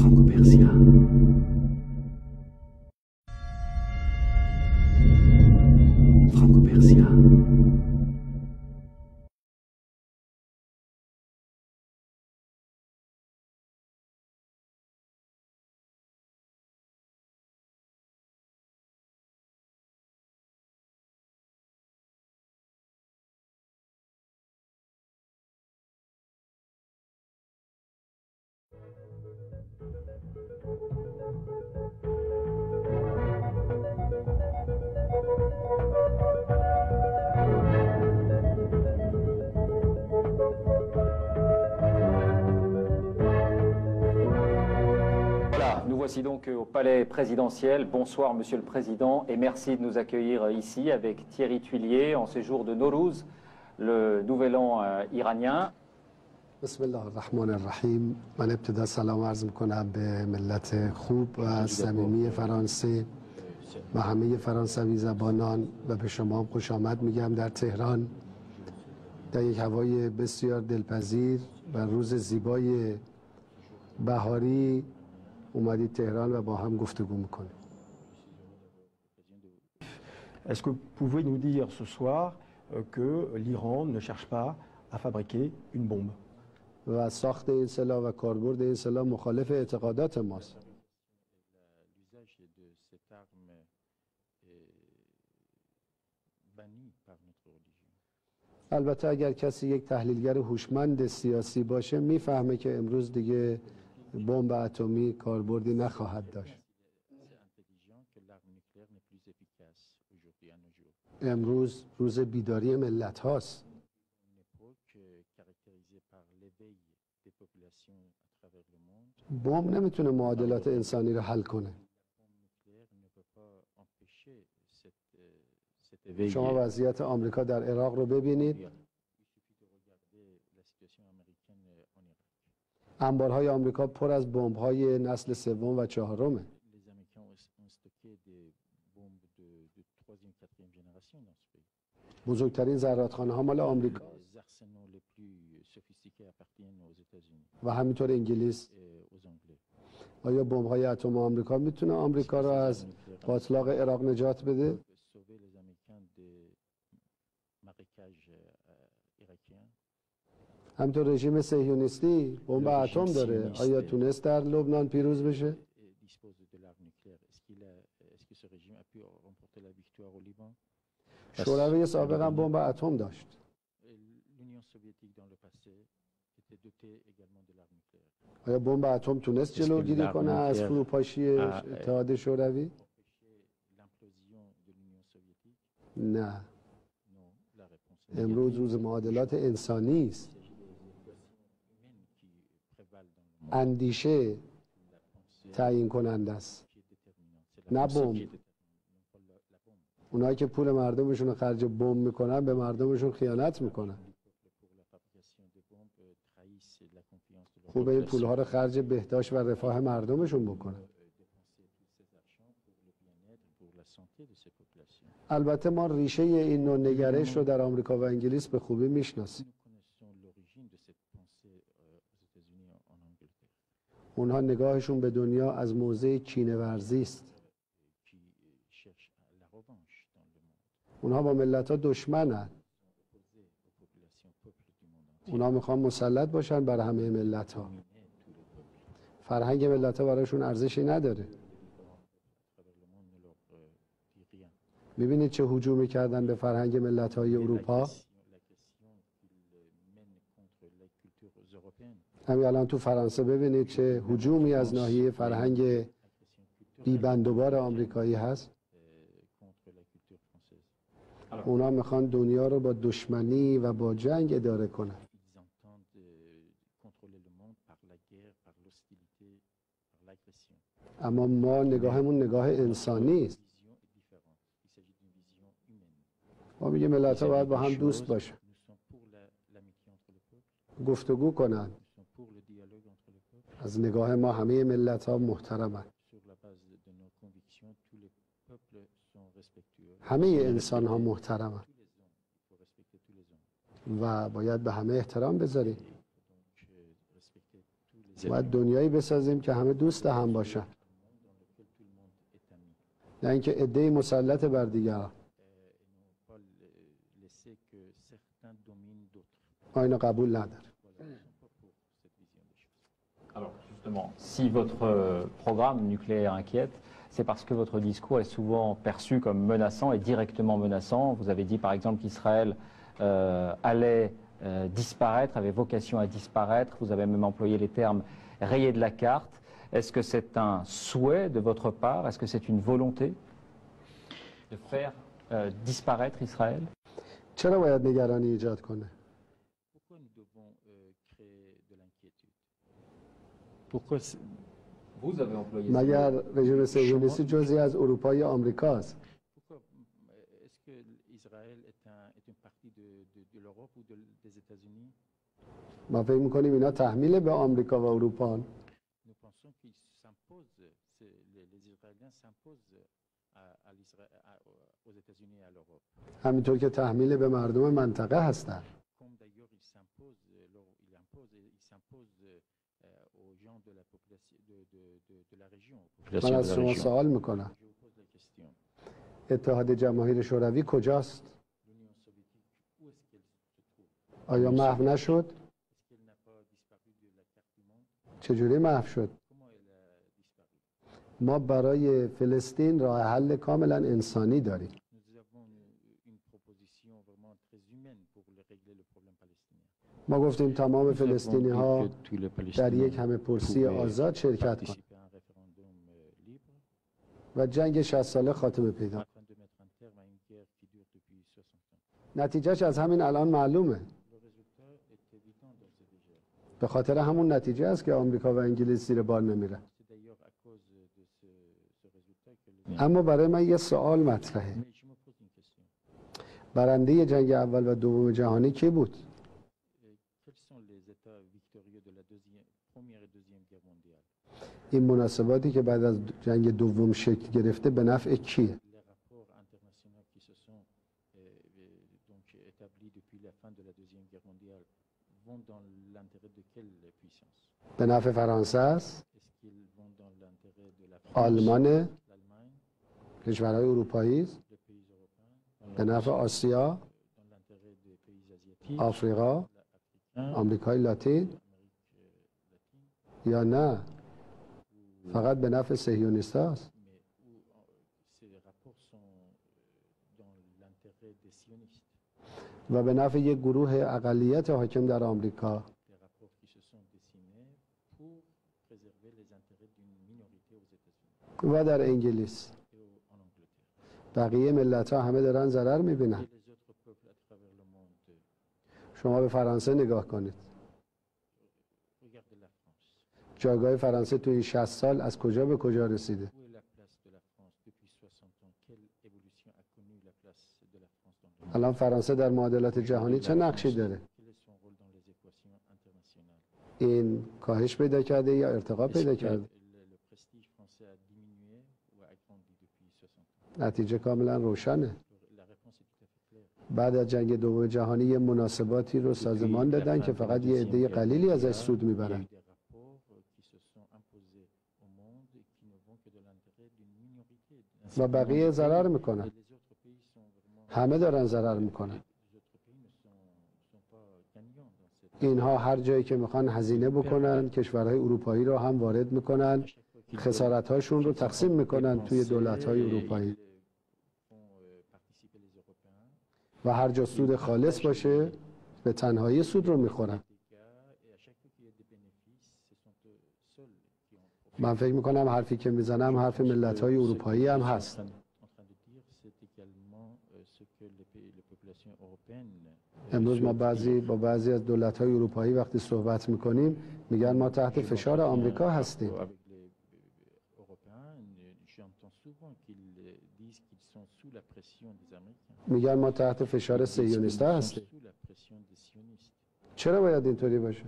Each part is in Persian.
Franco-Persia. Franco-Persia. Nous voici donc au Palais présidentiel. Bonsoir Monsieur le Président et merci de nous accueillir ici avec Thierry Tuillier en séjour de Nowruz, le nouvel an iranien. بسم الله الرحمن الرحیم. من ابتدا سلام عرض میکنم به ملت خوب و صمیمی فرانسه و همه فرانسوی زبانان و به شما هم خوش آمد میگم در تهران در یک هوای بسیار دلپذیر و روز زیبای بهاری اومدید تهران و با هم گفتگو میکنیم. Est-ce que vous pouvez nous dire ce soir que l'Iran ne cherche pas à fabriquer une bombe? و ساخت این سلاح و کاربرد این سلاح مخالف اعتقادات ماست. البته اگر کسی یک تحلیلگر هوشمند سیاسی باشه میفهمه که امروز دیگه بمب اتمی کاربردی نخواهد داشت. امروز روز بیداری ملت هاست. بمب نمیتونه معادلات انسانی رو حل کنه. شما وضعیت آمریکا در عراق رو ببینید. انبارهای آمریکا پر از بمب‌های نسل سوم و چهارمه. بزرگترین زرادخانه‌ها مال آمریکا و همینطور انگلیس. آیا بمب‌های اتم آمریکا میتونه آمریکا را از باطلاق عراق نجات بده؟ همینطور رژیم صهیونیستی بمب اتم داره. آیا تونست در لبنان پیروز بشه؟ شوروی سابق هم بمب اتم داشت. آیا بمب اتم تونست جلوگیری کنه از فروپاشی اتحاد شوروی؟ نه. امروز روز معادلات انسانی است. اندیشه تعیین کننده است، نه بمب. اونایی که پول مردمشون رو خرج بمب میکنن به مردمشون خیانت میکنن. خوبه این پولها رو خرج بهداشت و رفاه مردمشون بکنن. البته ما ریشه این نوع نگرش رو در آمریکا و انگلیس به خوبی میشناسیم. اونها نگاهشون به دنیا از موضع کینه‌ورزی است. اونها با ملت‌ها دشمنن. اونها میخوان مسلط باشن بر همه ملت‌ها. فرهنگ ملت‌ها براشون ارزشی نداره. میبینید چه هجومی کردن به فرهنگ ملت‌های اروپا؟ همین الان تو فرانسه ببینید چه هجومی از ناحیه فرهنگ بی‌بندوبار آمریکایی هست. اونا میخوان دنیا رو با دشمنی و با جنگ اداره کنن. اما ما نگاهمون نگاه انسانی است. ما میگیم ملت‌ها باید با هم دوست باشن، گفتگو کنن. از نگاه ما همه ملت‌ها محترمن. همه انسان‌ها محترمن و باید به همه احترام بذاریم. باید دنیایی بسازیم که همه دوست هم باشن، نه اینکه عده‌ای مسلط بر دیگران. اینو قبول نداره. Alors justement, si votre programme nucléaire inquiète, c'est parce que votre discours est souvent perçu comme menaçant et directement menaçant. Vous avez dit par exemple qu'Israël allait disparaître, avait vocation à disparaître. Vous avez même employé les termes rayés de la carte. Est-ce que c'est un souhait de votre part? Est-ce que c'est une volonté de faire disparaître Israël? چرا باید نگرانی ایجاد کنه؟ Vous avez employé مگر رژیم صهیونیستی جزئی از اروپا یا آمریکاست؟ Est-ce que Israël est une partie de l'Europe ou des États-Unis? ما فکر می‌کنیم اینا تحمیل به آمریکا و اروپا. Nous pensons qu'ils s'imposent, les Israéliens s'imposent aux États-Unis et à l'Europe. همینطور که تحمیل به مردم منطقه هستند. Comme d'ailleurs ils s'imposent aux gens de la population de la région. من از شما سوال میکنم Je vous pose la question. اتحاد جماهیر شوروی کجاست؟ L'Union soviétique, où est-ce qu'elle se trouve? آیا محو نشد؟ Est-ce qu'elle n'a pas disparu de la carte du monde? چجوری محو شد؟ Comment elle a disparu? ما برای فلسطین راه حل کاملا انسانی داریم. Nous avons une proposition vraiment très humaine pour régler le problème palestinien. ما گفتیم تمام Nous avons فلسطینی dit ها que tous les در یک Palestiniens همه پرسی آزاد شرکت کنند participer à un référendum libre و جنگ 60 ساله خاتمه پیدا کنه. afin de mettre un terme à une guerre qui dure depuis 60 ans. نتیجهش از همین الان معلومه. Le résultat est évident d'ores et déjà. به خاطر همون نتیجه است که آمریکا و انگلیس زیر بار نمیره. C'est d'ailleurs à cause de ce résultat que اما برای من یه سوال مطرحه. Mais je me pose une question. برنده جنگ اول و دوم جهانی کی بود؟ Quels sont les États victorieux de la première et deuxième guerre mondiale? این مناسباتی که بعد از جنگ دوم شکل گرفته به نفع کیه؟ Les rapports internationaux qui se sont donc établis depuis la fin de la deuxième guerre mondiale vont dans l'intérêt de quelle puissance? به نفع فرانسه است، Est-ce qu'ils vont dans l'intérêt de la France, آلمان، l'Allemagne, کشورهای اروپایی است، les pays européens, به نفع آسیا، dans l'intérêt des pays asiatiques, آفریقا، africains, آمریکای لاتین Amérique latine, یا نه فقط به نفع صهیونیست هاست؟ mais où ces rapports sont dans l'intérêt des sionistes, و به نفع یک گروه اقلیت حاکم در آمریکا des rapports qui se sont dessinés pour préserver les intérêts d'une minorité aux États-Unis و در انگلیس. et en Angleterre. بقیه ملت ها همه دارن ضرر Et میبینن. les autres peuples à travers le monde. شما به فرانسه نگاه کنید. Regardez la France. جایگاه فرانسه توی این 60 سال از کجا به کجا رسیده؟ Où est la place de la France depuis 60 ans? Quelle évolution a connu la place de la France dans le monde? الان فرانسه در معادلات جهانی چه نقشی داره؟ Quel est son rôle dans les équations internationales? این کاهش پیدا کرده یا ارتقا Est-ce پیدا que کرده؟ le prestige français a diminué ou a agrandi depuis 60 ans? نتیجه کاملا روشنه. La réponse est tout à fait claire. بعد از جنگ دوم جهانی یه مناسباتی رو سازمان دادن که فقط یه عده قلیلی ازش سود Il y a میبرن. eu des rapports qui se sont imposés au monde et qui ne vont que de l'intérêt d'une minorité. d'un و certain بقیه nombre de ضرر pays. میکنن. Et les autres pays sont vraiment... همه دارن ضرر میکنن. Les autres pays ne sont pas gagnants dans cette... اینها هر جایی که میخوان هزینه بکنن کشورهای اروپایی رو هم وارد میکنن، À chaque fois qu'ils خسارت هاشون رو تقسیم میکنن توی دولت‌های اروپایی font participer les Européens, و هر جا سود خالص باشه به تنهایی سود رو میخورن. et à chaque fois qu'il y a des bénéfices, ce sont eux seuls qui en profitent. من فکر میکنم حرفی که میزنم حرف ملت‌های اروپایی هم هست. En train de dire, c'est également ce que les populations européennes امروز ما با بعضی از دولت‌های اروپایی وقتی صحبت میکنیم میگن ما تحت فشار آمریکا هستیم. avec les Européens, j'entends souvent qu'ils disent qu'ils sont sous la pression des Américains. میگن ما تحت فشار Ils disent qu'ils صهیونیست‌ها sont هستیم. sous la pression des sionistes. چرا باید اینطوری باشه؟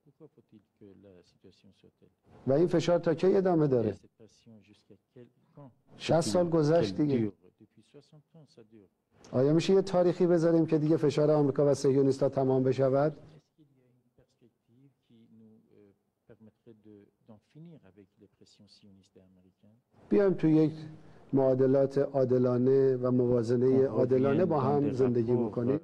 Pourquoi faut-il que la situation soit telle? و این فشار تا کی ادامه Et داره؟ cette pression jusqu'à quel quand? 60 سال گذشت Qu'elle دیگه. dure. Depuis 60 ans, ça dure. آیا میشه یه تاریخی بذاریم که دیگه فشار آمریکا و صهیونیست‌ها تمام بشود؟ Est-ce qu'il y a une perspective qui nous permettrait d'en finir avec les pressions sionistes et américaines. بیایم تو یک معادلات عادلانه و موازنه On عادلانه revienne با dans هم des زندگی rapports, بکنیم.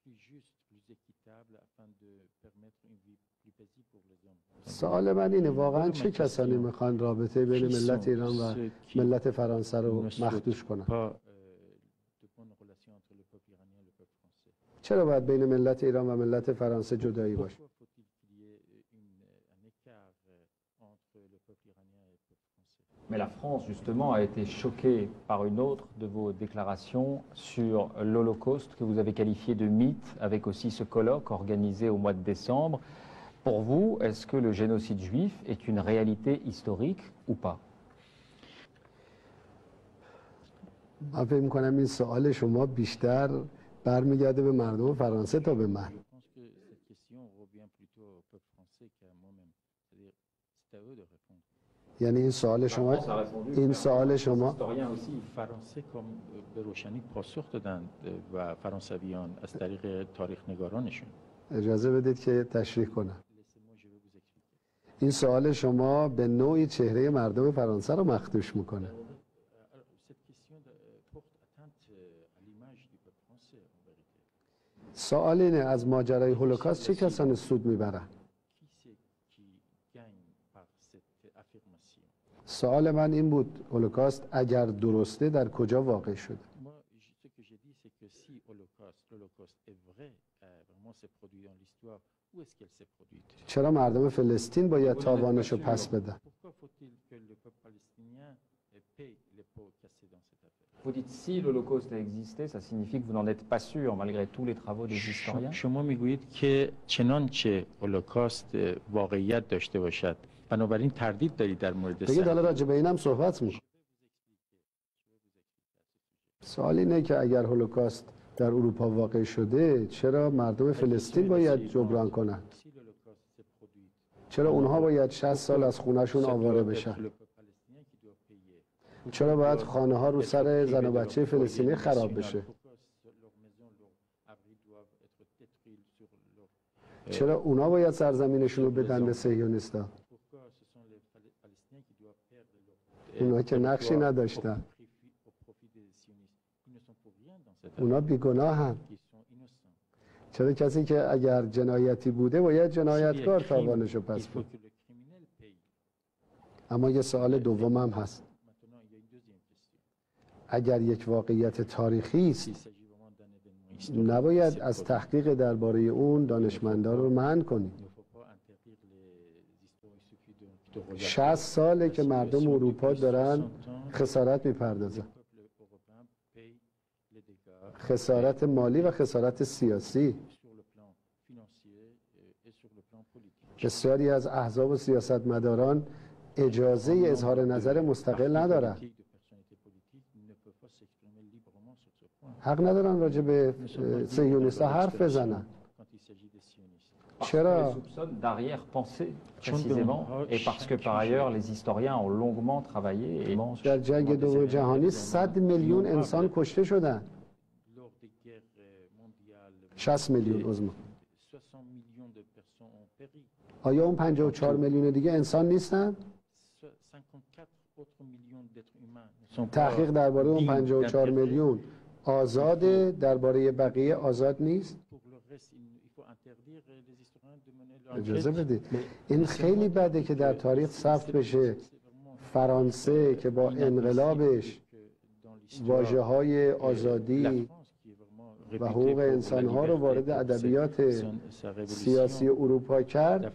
plus justes, plus équitables, afin de permettre une vie plus paisible pour les hommes. سوال من اینه واقعا Voilà ma چه کسانی question. میخوان رابطه بین Qui ملت sont ایران و ceux qui ملت فرانسه رو ne souhaitent مخدوش کنن؟ pas de bonnes relations entre le peuple iranien et le peuple français. چرا باید بین ملت ایران و ملت فرانسه جدایی باشه؟ Pourquoi faut-il qu'il y ait un écart entre le peuple iranien et le peuple français? Mais la France, justement, a été choquée par une autre de vos déclarations sur l'Holocauste que vous avez qualifié de mythe, avec aussi ce colloque organisé au mois de décembre. Pour vous, est-ce que le génocide juif est une réalité historique ou pas? من فکر می‌کنم این سوال شما بیشتر برمیگرده به مردم فرانسه تا به من. Je pense que cette question revient plutôt au peuple français qu'à moi-même. C'est-à-dire, c'est à eux de répondre. یعنی این سوال شما این سوال شما فرانسه به روشنی پاسخ دادن و فرانسویان از طریق تاریخ نگارانشون. اجازه بدید که تشریح کنم. Laissez-moi, je vais vous expliquer. این سوال شما به نوعی چهره مردم فرانسه رو مخدوش میکنه. Alors, cette question porte atteinte à l'image du peuple français, en vérité. سوال اینه از ماجرای هولوکاست چه کسانی سود میبرن؟ Qui c'est qui gagne par cette affirmation? سوال من این بود هولوکاست اگر درسته در کجا واقع شده؟ Moi, ce que j'ai dit, c'est que si l'Holocauste est vrai, vraiment s'est produit dans l'histoire, où est-ce qu'elle s'est produite? چرا مردم فلسطین باید تاوانش رو پس بدن؟ Pourquoi faut-il que le peuple palestinien paye les pots cassés dans cette affaire? Vous dites si l'Holocauste a existé, ça signifie que vous n'en êtes pas sûr, malgré tous les travaux des historiens. شما میگویید که چنانچه هولوکاست واقعیت داشته باشد، بنابراین تردید دارید در مورد بگید صحت. حالا راجع به اینم صحبت میکنم. سوال اینه که اگر هولوکاست در اروپا واقع شده چرا مردم فلسطین باید جبران کنن؟ Si l'Holocauste s'est produit, چرا اونها باید 60 سال از خونهشون ça آواره doit être بشن؟ le peuple palestinien qui doit payer. چرا باید خانه ها رو سر زن و بچه فلسطینی خراب بشه؟ چرا اونا باید سرزمینشون رو بدن به صهیونیستا؟ اونا که نقشی نداشتن. اونا بیگناهن. چرا کسی که اگر جنایتی بوده باید جنایتکار تاوانش رو پس بده؟ اما یه سوال دوم هم هست. اگر یک واقعیت تاریخی است نباید از تحقیق درباره اون دانشمندان رو منع کنیم. 60 ساله که مردم اروپا دارن خسارت میپردازن، خسارت مالی و خسارت سیاسی. بسیاری از احزاب و سیاستمداران اجازه اظهار نظر مستقل ندارن، حق ندارن راجع به صهیونیست‌ها حرف بزنن. چرا؟ d'arrière-pensée précisément, et parce que par ailleurs les historiens ont longuement travaillé. در جنگ دوم جهانی 100 میلیون انسان کشته شدن. 60 میلیون عضو. آیا اون 54 میلیون دیگه انسان نیستن؟ تحقیق درباره اون 54 میلیون آزاده، درباره بقیه آزاد نیست؟ اجازه بدید. این خیلی بده که در تاریخ ثبت بشه فرانسه که با انقلابش واژه‌های آزادی و حقوق انسان‌ها رو وارد ادبیات سیاسی اروپا کرد،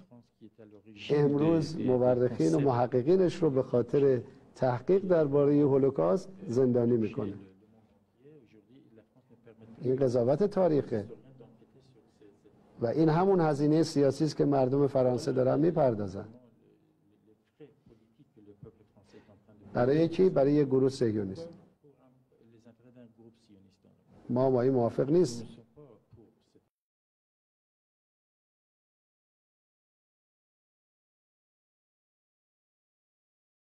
امروز مورخین و محققینش رو به خاطر تحقیق درباره هولوکاست زندانی میکنه. این قضاوت تاریخه و این همون هزینه سیاسی است که مردم فرانسه دارن میپردازن. برای کی؟ برای یک گروه صهیونیست. ما این موافق نیست.